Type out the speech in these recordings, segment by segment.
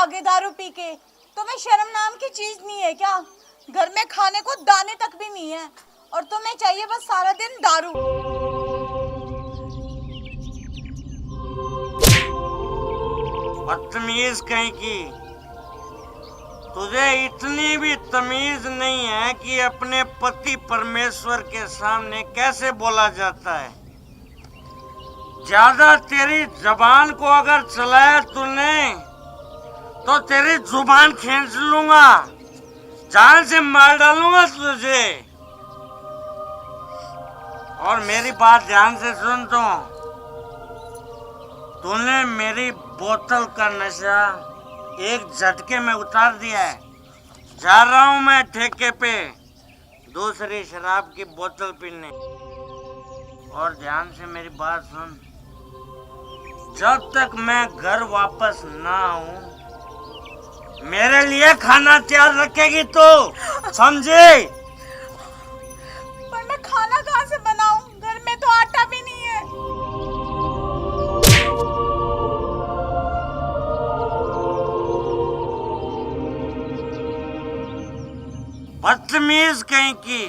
आ गए दारू पी के। तुम्हें शर्म नाम की चीज नहीं है क्या? घर में खाने को दाने तक भी नहीं है और तुम्हें चाहिए बस सारा दिन दारू। बदतमीज कहीं की, तुझे इतनी भी तमीज नहीं है कि अपने पति परमेश्वर के सामने कैसे बोला जाता है। ज्यादा तेरी जबान को अगर चलाया तूने तो तेरी जुबान खींच लूंगा, जान से मार डालूंगा तुझे। और मेरी बात ध्यान से सुन तूने मेरी बोतल का नशा एक झटके में उतार दिया है। जा रहा हूं मैं ठेके पे दूसरी शराब की बोतल पीने। और ध्यान से मेरी बात सुन, जब तक मैं घर वापस ना आऊं मेरे लिए खाना तैयार रखेगी तो, समझे? पर मैं खाना कहाँ से बनाऊं? घर में तो आटा भी नहीं है। बदतमीज कहीं की,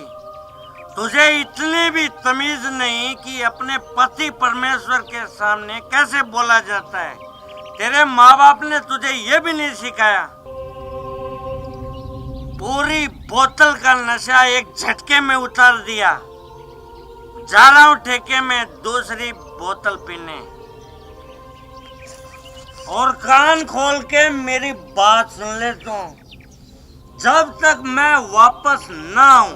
तुझे इतनी भी तमीज नहीं कि अपने पति परमेश्वर के सामने कैसे बोला जाता है। तेरे माँ बाप ने तुझे ये भी नहीं सिखाया। पूरी बोतल का नशा एक झटके में उतार दिया। जा रहा हूँ ठेके में दूसरी बोतल पीने। और कान खोल के मेरी बात सुन ले तू, जब तक मैं वापस ना आऊं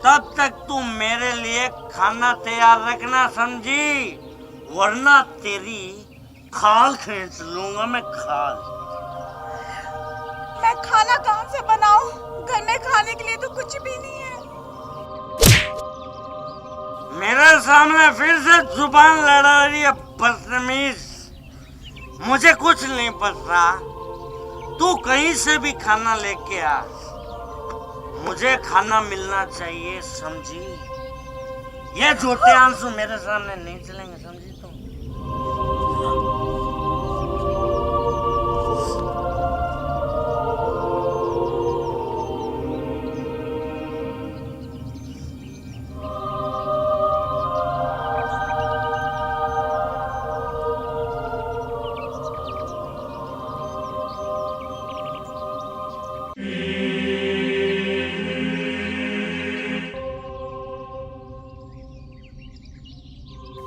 तब तक तू मेरे लिए खाना तैयार रखना, समझी? वरना तेरी खाल खींच लूंगा मैं, खाल। मैं खाना कहाँ से बनाऊं? घर में खाने के लिए तो कुछ भी नहीं है। मेरे सामने फिर से जुबान लड़ा रही है बदतमीज। मुझे कुछ नहीं पता, तू कहीं से भी खाना लेके आ, मुझे खाना मिलना चाहिए, समझी? ये झूठे आंसू मेरे सामने नहीं चलेंगे, समझी तुम?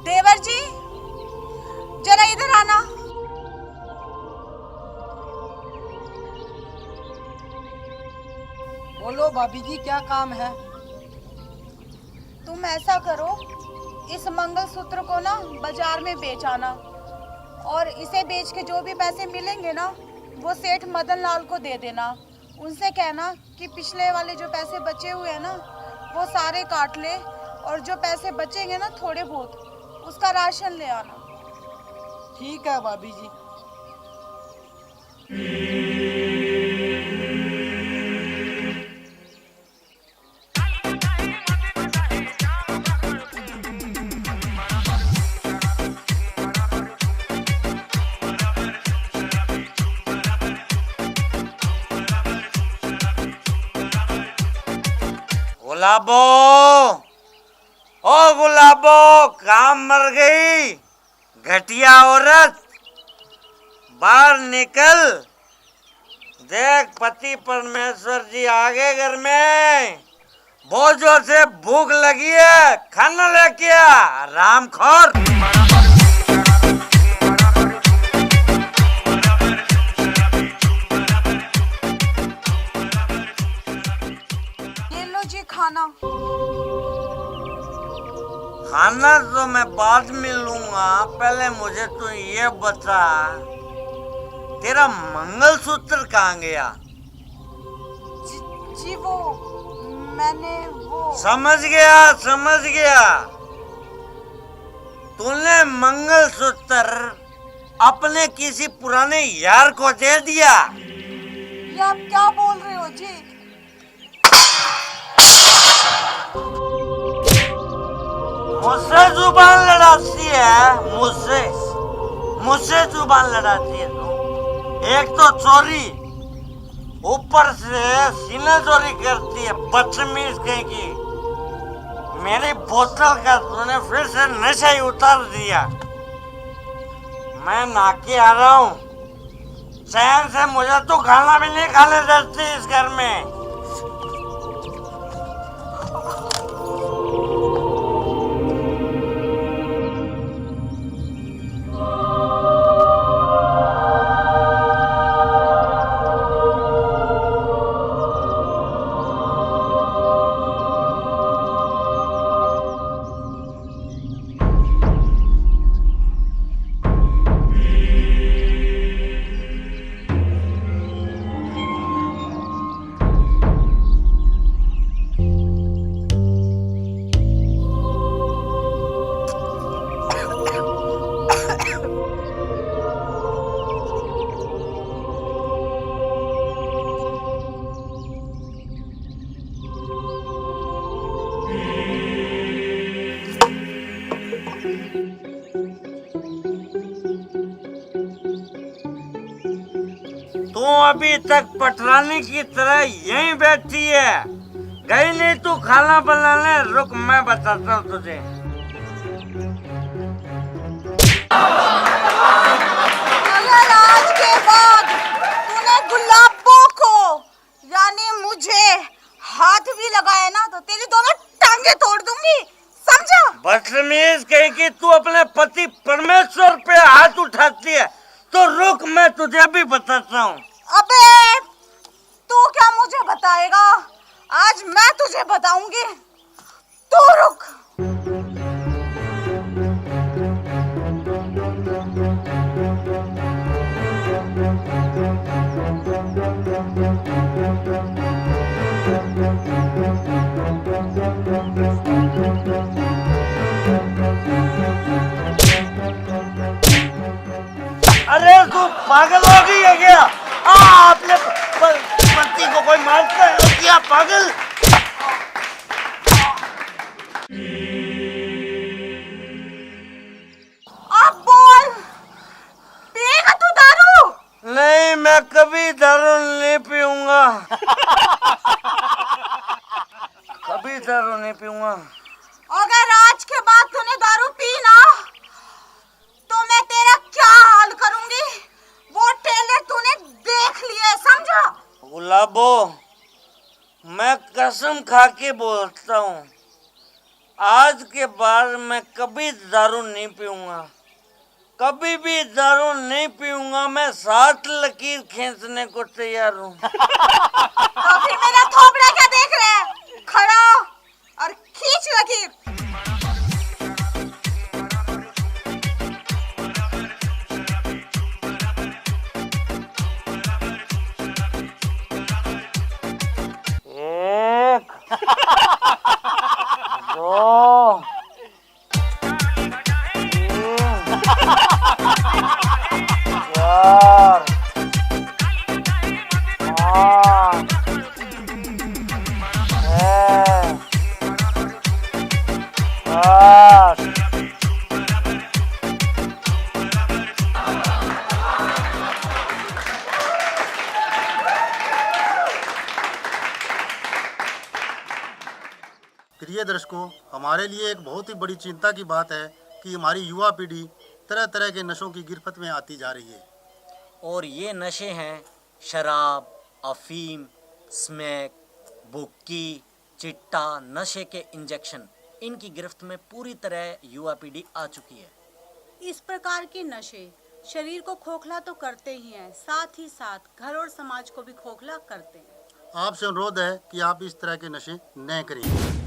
देवर जी, जरा इधर आना। बोलो भाभी जी, क्या काम है? तुम ऐसा करो, इस मंगलसूत्र को ना बाजार में बेच आना और इसे बेच के जो भी पैसे मिलेंगे ना वो सेठ मदन लाल को दे देना। उनसे कहना कि पिछले वाले जो पैसे बचे हुए हैं ना वो सारे काट ले और जो पैसे बचेंगे ना थोड़े बहुत उसका राशन ले आना। ठीक है भाभी जी। गुलाबो, ओ गुलाबो, काम मर गई? घटिया औरत, बाहर निकल। देख पति परमेश्वर जी आ गए घर में। बहुत जोर से भूख लगी है, खाना लेके आ, रामखोर। ये लो जी खाना। खाना तो मैं बाद में लूंगा, पहले मुझे तू ये बता, तेरा मंगलसूत्र कहाँ गया? जी वो मैंने वो समझ गया, समझ गया। तूने मंगलसूत्र अपने किसी पुराने यार को दे दिया। ये आप क्या बोल रहे हो जी? मुझसे जुबान लड़ाती है, मुझसे जुबान लड़ाती है तू। एक तो चोरी, ऊपर से सीना चोरी करती है, बदतमीज कहीं की। मेरी बोतल का तूने फिर से नशा ही उतार दिया। मैं नाके आ रहा हूँ, चैन से मुझे तो खाना भी नहीं खाने देती इस घर में। तू अभी तक पटरानी की तरह यहीं बैठी है, गई नहीं तू खाना बनाने? रुक मैं बताता हूँ तुझे। अगर आज के बाद तूने गुलाबों को यानी मुझे हाथ भी लगाया ना तो तेरी दोनों टांगे तोड़ दूंगी, समझा? बदतमीज कहीं की, तू अपने पति परमेश्वर पे हाथ उठाती है। तो रुक मैं तुझे अभी बताता हूँ। अबे तू क्या मुझे बताएगा? आज मैं तुझे बताऊंगी, तू रुक। अरे तू पागल हो गई है क्या? अपने पति को कोई मारता है क्या पागल? अब बोल, पिएगा तू दारू? नहीं, मैं कभी दारू नहीं पीऊंगा। कभी दारू नहीं पीऊंगा। अगर आज के बाद तूने दारू पी ना तो मैं तेरा क्या हाल करूंगी वो टेले तूने देख लिए, समझा? गुलाबो, मैं कसम खा के बोलता हूँ, आज के बाद मैं कभी दारू नहीं पीऊंगा, कभी भी दारू नहीं पीऊंगा। मैं 7 लकीर खींचने को तैयार हूँ। तो फिर मेरा थोपड़ा क्या देख रहे हैं? खड़ा और खींच लकीर। प्रिय दर्शकों, हमारे लिए एक बहुत ही बड़ी चिंता की बात है कि हमारी युवा पीढ़ी तरह तरह के नशों की गिरफ्त में आती जा रही है। और ये नशे हैं शराब, अफीम, स्मैक, बुक्की, चिट्टा, नशे के इंजेक्शन। इनकी गिरफ्त में पूरी तरह युवा पीढ़ी आ चुकी है। इस प्रकार के नशे शरीर को खोखला तो करते ही हैं, साथ ही साथ घर और समाज को भी खोखला करते हैं। आपसे अनुरोध है कि आप इस तरह के नशे न करें।